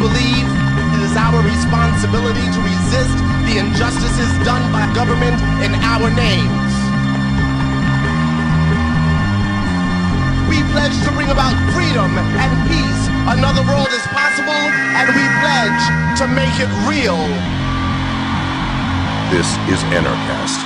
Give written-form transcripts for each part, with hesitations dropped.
believe it is our responsibility to resist the injustices done by government in our names. We pledge to bring about freedom and peace. Another world is possible, and we pledge to make it real. This is Anarchast.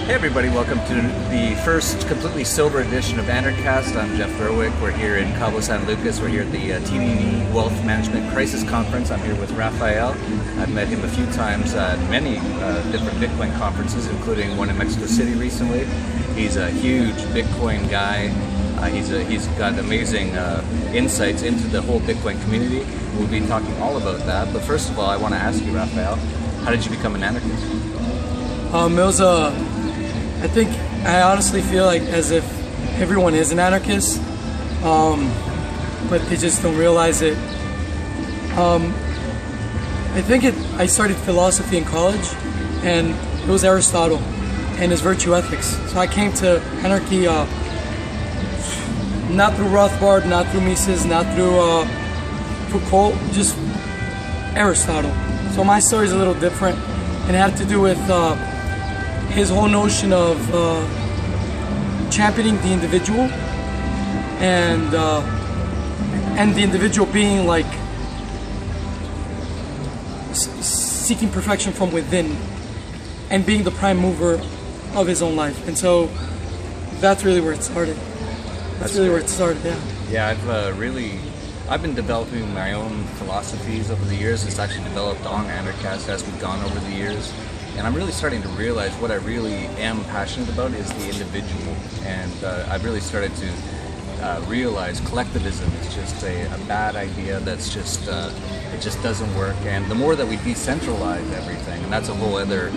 Hey everybody, welcome to the first completely sober edition of Anarchast. I'm Jeff Berwick. We're here in Cabo San Lucas. We're here at the TDD Wealth Management Crisis Conference. I'm here with Rafael. I've met him a few times at many different Bitcoin conferences, including one in Mexico City recently. He's a huge Bitcoin guy. He's got amazing insights into the whole Bitcoin community. We'll be talking all about that. But first of all, I want to ask you, Rafael, how did you become an anarchist? I honestly feel like as if everyone is an anarchist, but they just don't realize it. I started philosophy in college, and it was Aristotle and his virtue ethics. So I came to anarchy not through Rothbard, not through Mises, not through Foucault, just Aristotle. So my story is a little different, and it had to do with his whole notion of championing the individual and the individual being like seeking perfection from within and being the prime mover of his own life. And so that's really where it started. Yeah, I've been developing my own philosophies over the years. It's actually developed on Anarchast as we've gone over the years. And I'm really starting to realize what I really am passionate about is the individual. And I've really started to realize collectivism is just a bad idea. That's just, it just doesn't work. And the more that we decentralize everything, and that's a whole other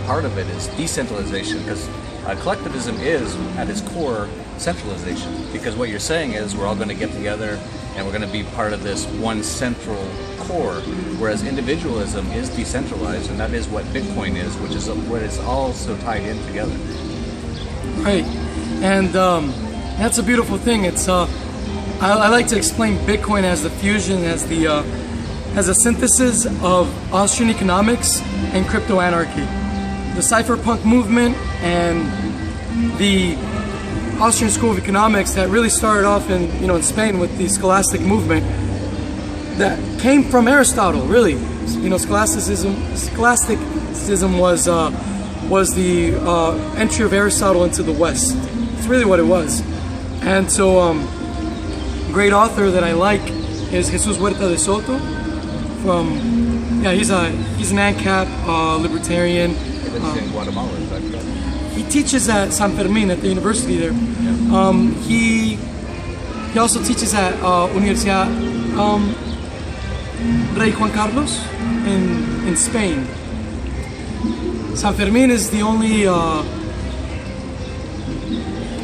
part of it, is decentralization. Because collectivism is, at its core, centralization. Because what you're saying is we're all going to get together and we're going to be part of this one central core, whereas individualism is decentralized, and that is what Bitcoin is, which is what is all so tied in together. Right, and that's a beautiful thing. It's I like to explain Bitcoin as the fusion, as a synthesis of Austrian economics and crypto anarchy. The cypherpunk movement and the Austrian school of economics that really started off in Spain with the scholastic movement that came from Aristotle. Really, scholasticism was the entry of Aristotle into the West. It's really what it was. And so, a great author that I like is Jesus Huerta de Soto. He's an ANCAP libertarian. He lives in Guatemala, is that correct? He teaches at San Fermin at the university there. He also teaches at Universidad Rey Juan Carlos in Spain. San Fermin is the only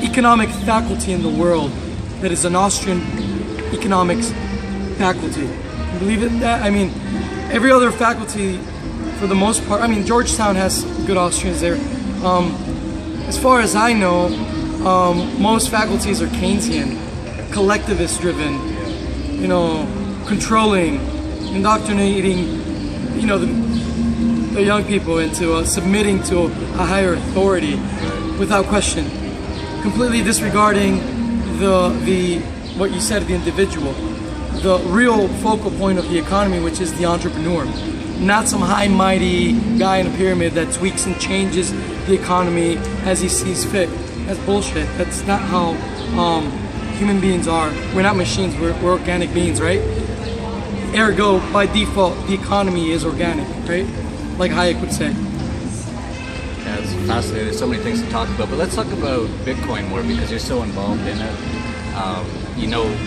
economic faculty in the world that is an Austrian economics faculty. You believe it? Every other faculty, for the most part, Georgetown has good Austrians there. As far as I know, most faculties are Keynesian, collectivist driven, controlling, indoctrinating, the young people into submitting to a higher authority without question, completely disregarding the what you said, the individual, the real focal point of the economy, which is the entrepreneur, not some high mighty guy in a pyramid that tweaks and changes the economy as he sees fit. That's bullshit. That's not how human beings are. We're not machines, we're organic beings, right? Ergo, by default, the economy is organic, right? Like Hayek would say. Yeah, it's fascinating. There's so many things to talk about, but let's talk about Bitcoin more because you're so involved in it.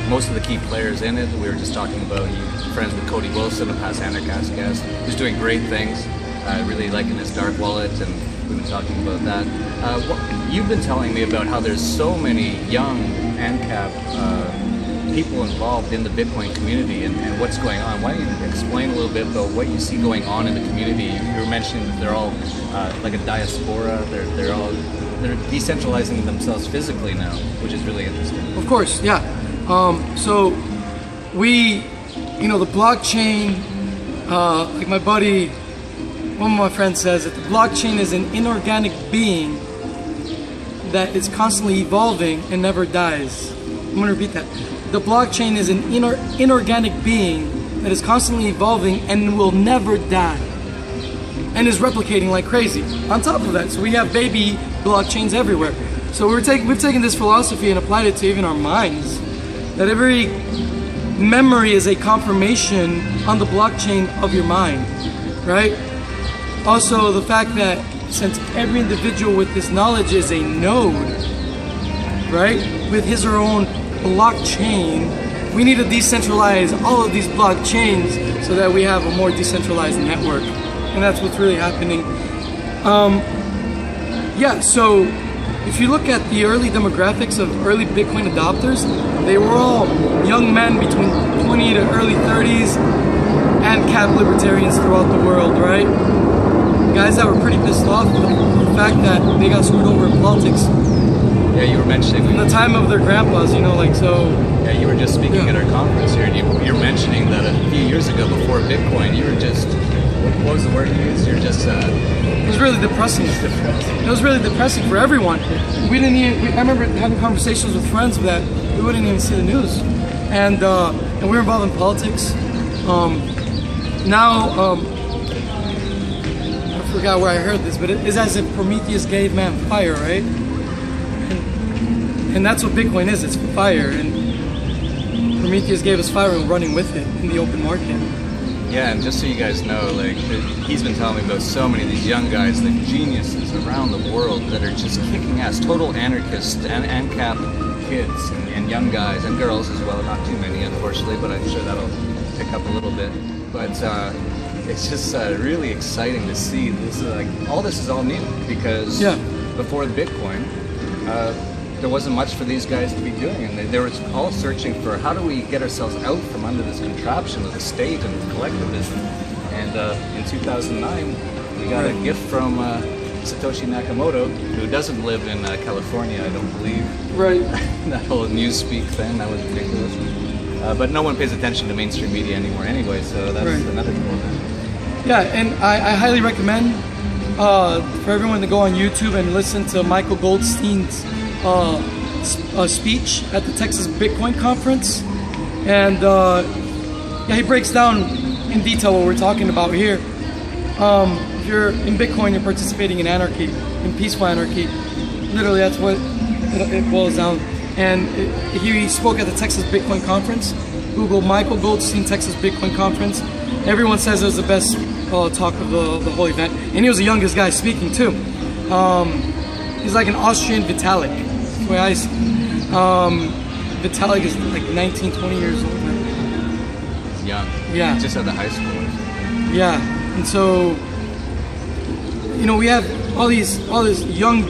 Most of the key players in it. We were just talking about you friends with Cody Wilson, a past Anarchast guest, who's doing great things. Really liking his dark wallet, and we've been talking about that. You've been telling me about how there's so many young ANCAP people involved in the Bitcoin community and what's going on. Why don't you explain a little bit about what you see going on in the community? You were mentioning that they're all like a diaspora. They're decentralizing themselves physically now, which is really interesting. Of course, yeah. So the blockchain, like my buddy, one of my friends says that the blockchain is an inorganic being that is constantly evolving and never dies. I'm going to repeat that. The blockchain is an inorganic being that is constantly evolving and will never die, and is replicating like crazy. On top of that, so we have baby blockchains everywhere. So we've taken this philosophy and applied it to even our minds, that every memory is a confirmation on the blockchain of your mind, right? Also, the fact that since every individual with this knowledge is a node, right, with his or her own blockchain, we need to decentralize all of these blockchains so that we have a more decentralized network. And that's what's really happening. So if you look at the early demographics of early Bitcoin adopters, they were all young men between 20 to early 30s and cap libertarians throughout the world, right? Guys that were pretty pissed off with the fact that they got screwed over in politics. Yeah, you were mentioning... In the time of their grandpas, so... Yeah, you were just speaking at our conference here, and you're mentioning that a few years ago, before Bitcoin, you were just... What was the word you used? You're just... It was really depressing. It was really depressing for everyone. We didn't even... I remember having conversations with friends that we wouldn't even see the news. And we were involved in politics. I forgot where I heard this, but it is as if Prometheus gave man fire, right? And that's what Bitcoin is, it's fire. And Prometheus gave us fire and we're running with it in the open market. Yeah, and just so you guys know, he's been telling me about so many of these young guys, like geniuses around the world that are just kicking ass, total anarchists and ANCAP kids and young guys and girls as well, not too many unfortunately, but I'm sure that'll pick up a little bit. But it's just really exciting to see. All this is all new because before Bitcoin, there wasn't much for these guys to be doing, and they were all searching for how do we get ourselves out from under this contraption of the state and collectivism. And in 2009, we got a gift from Satoshi Nakamoto, who doesn't live in California, I don't believe. Right. That whole Newspeak thing, that was ridiculous. But no one pays attention to mainstream media anymore anyway, so that's another cool thing. Yeah, and I highly recommend for everyone to go on YouTube and listen to Michael Goldstein's speech at the Texas Bitcoin conference. And he breaks down in detail what we're talking about here. If you're in Bitcoin, you're participating in anarchy, in peaceful anarchy. Literally, that's what it boils down. And he spoke at the Texas Bitcoin conference. Google Michael Goldstein Texas Bitcoin conference. Everyone says it was the best talk of the whole event. And he was the youngest guy speaking too. He's like an Austrian Vitalik, the way I see it. Vitalik is like 19, 20 years old now. He's young. Yeah. He's just out of high school. Yeah. And so, we have all this young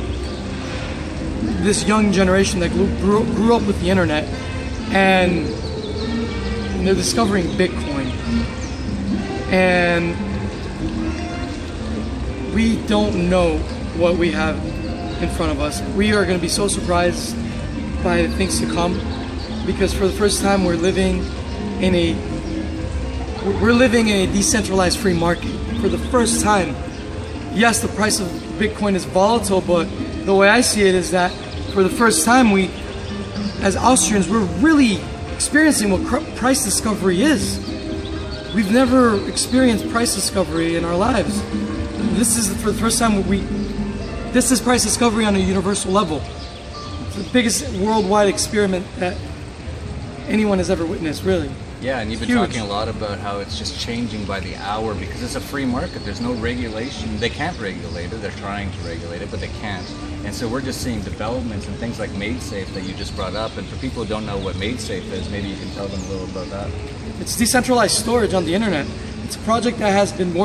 generation that grew up with the internet, and they're discovering Bitcoin, and we don't know what we have in front of us. We are going to be so surprised by the things to come, because for the first time we're living in a decentralized free market. For the first time, yes, the price of Bitcoin is volatile, but the way I see it is that for the first time, we, as Austrians, we're really experiencing what price discovery is. We've never experienced price discovery in our lives. This is for the first time this is price discovery on a universal level. It's the biggest worldwide experiment that anyone has ever witnessed, really. Yeah, and you've been talking a lot about how it's just changing by the hour because it's a free market. There's no regulation. They can't regulate it. They're trying to regulate it, but they can't. And so we're just seeing developments and things like MaidSafe that you just brought up. And for people who don't know what MaidSafe is, maybe you can tell them a little about that. It's decentralized storage on the internet. It's a project that has been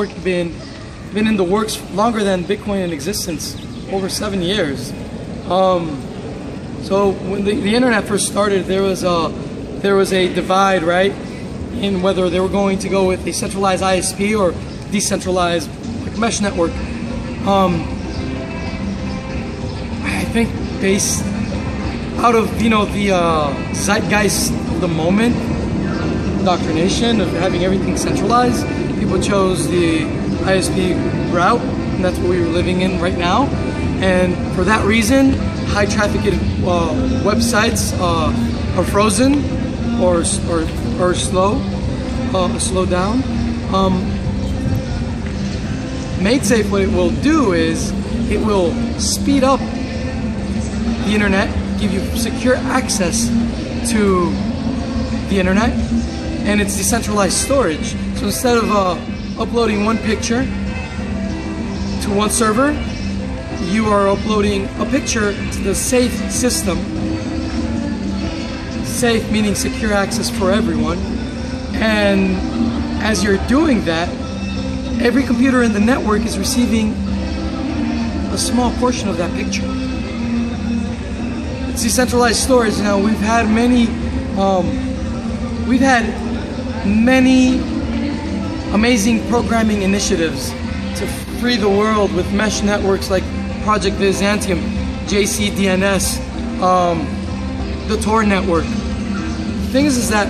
in the works longer than Bitcoin in existence, over 7 years. So when the internet first started, there was there was a divide, right, in whether they were going to go with a centralized ISP or decentralized like mesh network. I think based out of the zeitgeist of the moment, indoctrination of having everything centralized, people chose the ISP route, and that's what we were living in right now. And for that reason, high traffic websites are frozen or slow down. MaidSafe, what it will do is it will speed up the internet, give you secure access to the internet, and it's decentralized storage. So instead of uploading one picture to one server, you are uploading a picture to the safe system. Safe meaning secure access for everyone. And as you're doing that, every computer in the network is receiving a small portion of that picture. It's decentralized storage. Now we've had many amazing programming initiatives to free the world with mesh networks like Project Byzantium, JCDNS, the Tor network. The thing is that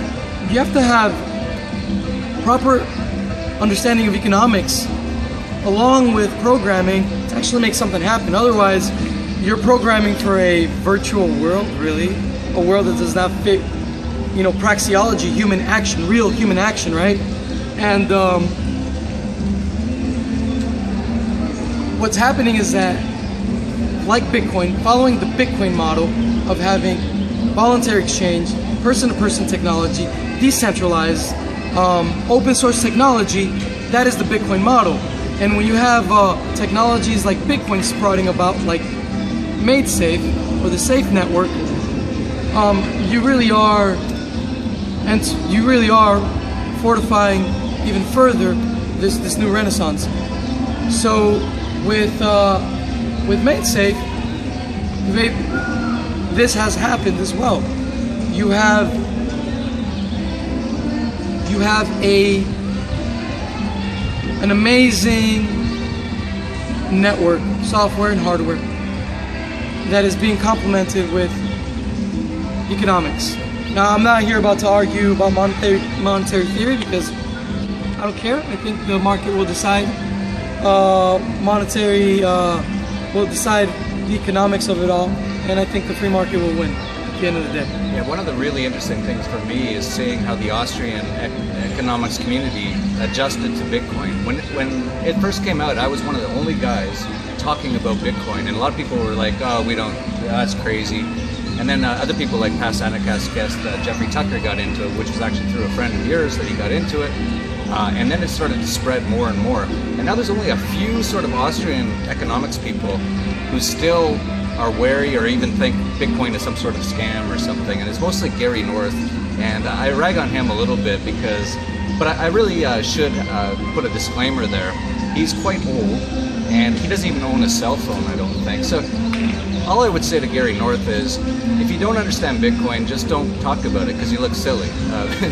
you have to have proper understanding of economics along with programming to actually make something happen. Otherwise, you're programming for a virtual world, really, a world that does not fit, praxeology, human action, real human action, right? And what's happening is that, like Bitcoin, following the Bitcoin model of having voluntary exchange, person-to-person technology, decentralized, open source technology, that is the Bitcoin model. And when you have technologies like Bitcoin sprouting about, like MaidSafe or the Safe network, you really are fortifying even further this new renaissance. So with MaidSafe, this has happened as well. You have an amazing network, software and hardware, that is being complemented with economics. Now, I'm not here about to argue about monetary theory because I don't care. I think the market will decide. Will decide the economics of it all, and I think the free market will win at the end of the day. Yeah, one of the really interesting things for me is seeing how the Austrian economics community adjusted to Bitcoin. When it first came out, I was one of the only guys talking about Bitcoin, and a lot of people were like, "Oh, that's crazy." And then other people like past Anarchast guest Jeffrey Tucker got into it, which was actually through a friend of yours that he got into it. And then it started to spread more and more. And now there's only a few sort of Austrian economics people who still are wary or even think Bitcoin is some sort of scam or something. And it's mostly Gary North. And I rag on him a little bit but I really should put a disclaimer there. He's quite old and he doesn't even own a cell phone, I don't think. So all I would say to Gary North is, if you don't understand Bitcoin, just don't talk about it because you look silly.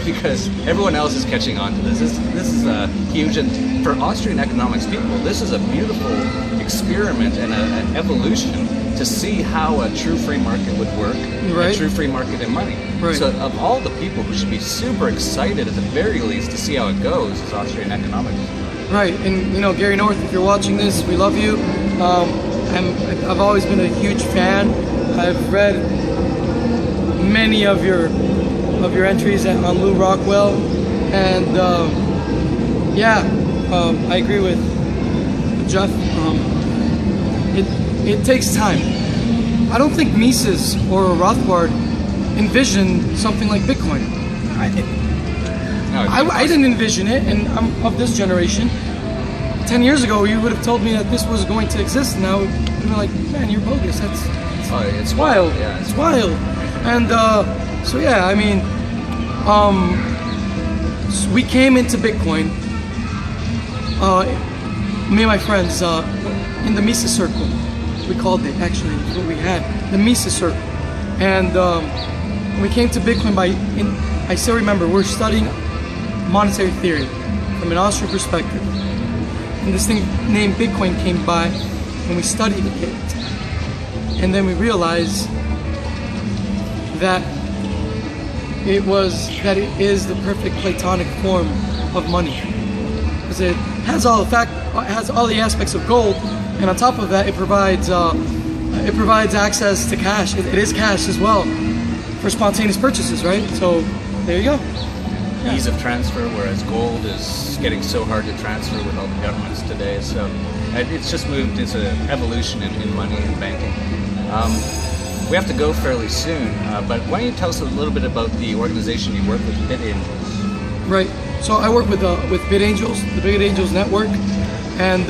Because everyone else is catching on to this. This is huge, and for Austrian economics people, this is a beautiful experiment and an evolution to see how a true free market would work, right. A true free market in money. Right. So of all the people who should be super excited at the very least to see how it goes is Austrian economics. Right, and Gary North, if you're watching this, we love you. I've always been a huge fan. I've read many of your entries on Lou Rockwell, and I agree with Jeff. It takes time. I don't think Mises or Rothbard envisioned something like Bitcoin. I didn't envision it, and I'm of this generation. 10 years ago, you would have told me that this was going to exist. Now, you're like, man, you're bogus. It's wild. Yeah, it's wild. And so we came into Bitcoin, me and my friends, in the Mises Circle. We called it, actually, what we had, the Mises Circle. And we came to Bitcoin by I still remember we're studying monetary theory from an Austrian perspective. And this thing named Bitcoin came by and we studied it. And then we realized that it is the perfect Platonic form of money. Because it has all the aspects of gold, and on top of that it provides access to cash. It is cash as well for spontaneous purchases, right? So there you go. Yeah. Ease of transfer, whereas gold is getting so hard to transfer with all the governments today. So it's just moved into evolution in money and banking. We have to go fairly soon, but why don't you tell us a little bit about the organization you work with, BitAngels? Right. So I work with BitAngels, the BitAngels network, and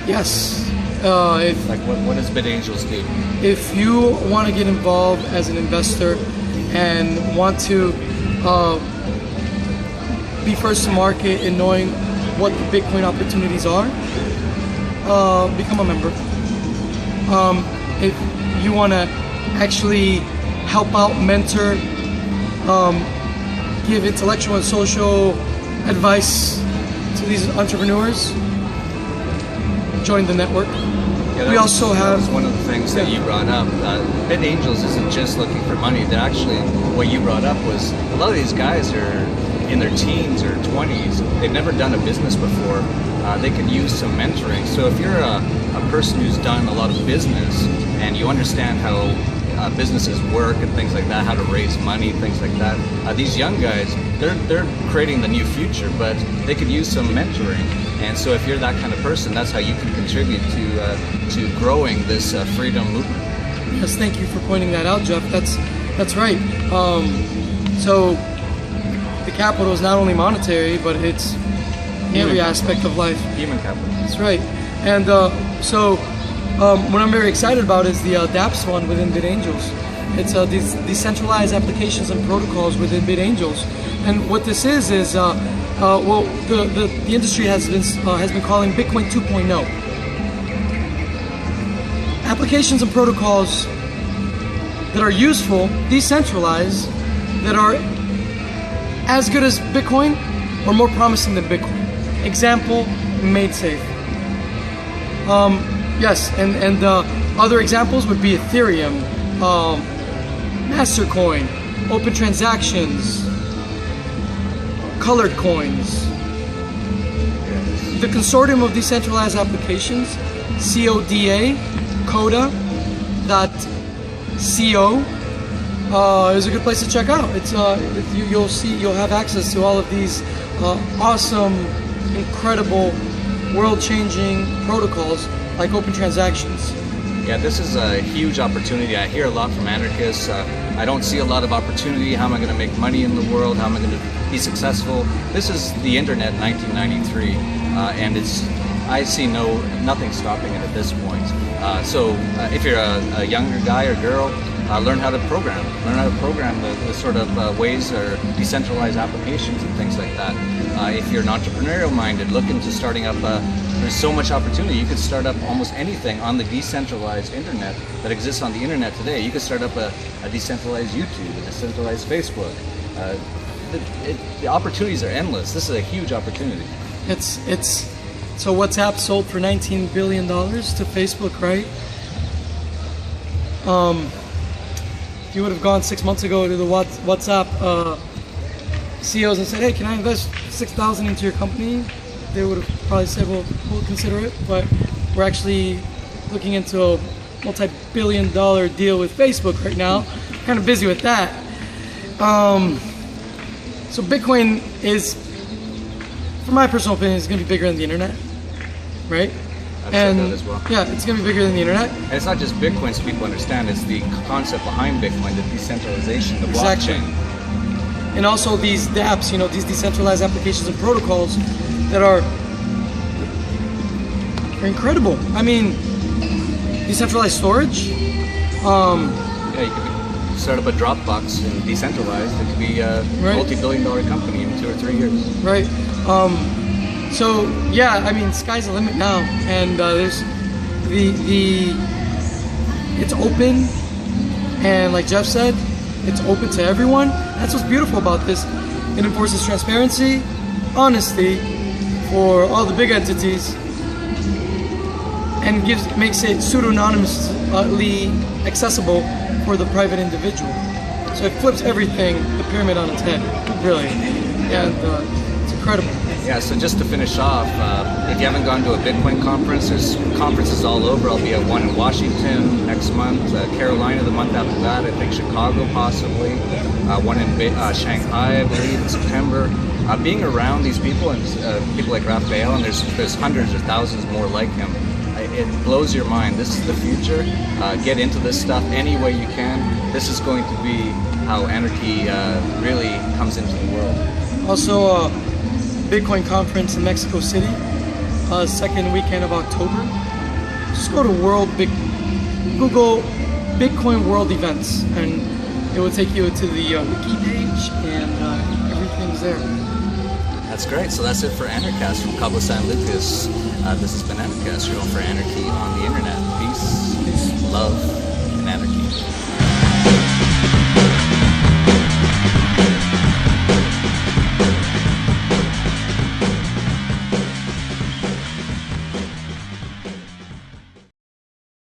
yes. What does BitAngels do? If you want to get involved as an investor and want to be first to market in knowing what the Bitcoin opportunities are, become a member. If you want to actually help out, mentor, give intellectual and social advice to these entrepreneurs, join the network. Yeah, we also have one of the things that you brought up. BitAngels isn't just looking for money. That actually, what you brought up was a lot of these guys are in their teens or 20s. They've never done a business before. They could use some mentoring. So if you're a person who's done a lot of business and you understand how businesses work and things like that, how to raise money, things like that, these young guys, they're creating the new future, but they could use some mentoring. And so if you're that kind of person, that's how you can contribute to growing this freedom movement. Yes, thank you for pointing that out, Jeff. That's right. So the capital is not only monetary, but it's every aspect of life. Human capital. That's right. And what I'm very excited about is the dApps one within BitAngels. It's these decentralized applications and protocols within BitAngels. And what this is the industry has been calling Bitcoin 2.0. Applications and protocols that are useful, decentralized, that are as good as Bitcoin or more promising than Bitcoin. Example, MaidSafe. Yes, and other examples would be Ethereum, Mastercoin, Open Transactions, Colored Coins. The consortium of decentralized applications, coda.co, is a good place to check out. It's you'll have access to all of these awesome, incredible, world-changing protocols like Open Transactions. Yeah, this is a huge opportunity. I hear a lot from anarchists. I don't see a lot of opportunity. How am I going to make money in the world? How am I going to be successful? This is the internet in 1993, and I see nothing stopping it at this point. So if you're a younger guy or girl, learn how to program. Learn how to program the sort of ways or decentralized applications and things like that. If you're an entrepreneurial minded, look into starting up there's so much opportunity. You could start up almost anything on the decentralized internet that exists on the internet today. You could start up a decentralized YouTube, a decentralized Facebook. The opportunities are endless. This is a huge opportunity. So WhatsApp sold for $19 billion to Facebook, right? If you would have gone 6 months ago to the WhatsApp CEOs and said, hey, can I invest $6,000 into your company? They would have probably said, well, we'll consider it, but we're actually looking into a multi-billion-dollar deal with Facebook right now. Kind of busy with that. So Bitcoin is, from my personal opinion, is going to be bigger than the internet, right? I've said that as well. Yeah, it's going to be bigger than the internet. And it's not just Bitcoin, so people understand. It's the concept behind Bitcoin, the decentralization, the blockchain. And also these dApps, these decentralized applications and protocols that are incredible. I mean, decentralized storage. Yeah, you could start up a Dropbox and decentralized. It could be a multi-billion-dollar company in 2 or 3 years. Right. So yeah, I mean, sky's the limit now, and there's it's open, and like Jeff said, It's open to everyone. That's what's beautiful about this. It enforces transparency, honesty for all the big entities, and makes it pseudonymously accessible for the private individual. So it flips everything, the pyramid on its head, really, and it's incredible. Yeah, so just to finish off, if you haven't gone to a Bitcoin conference, there's conferences all over. I'll be at one in Washington next month, Carolina the month after that, I think Chicago possibly, one in Shanghai, I believe, in September. Being around these people and people like Rafael, and there's hundreds or thousands more like him, it blows your mind. This is the future. Get into this stuff any way you can. This is going to be how anarchy really comes into the world. Also, Bitcoin conference in Mexico City, second weekend of October. Just go to Google Bitcoin World Events, and it will take you to the wiki page, and everything's there. That's great. So that's it for Anarchast from Cabo San Lucas. This has been Anarchast, your home for anarchy on the internet. Peace.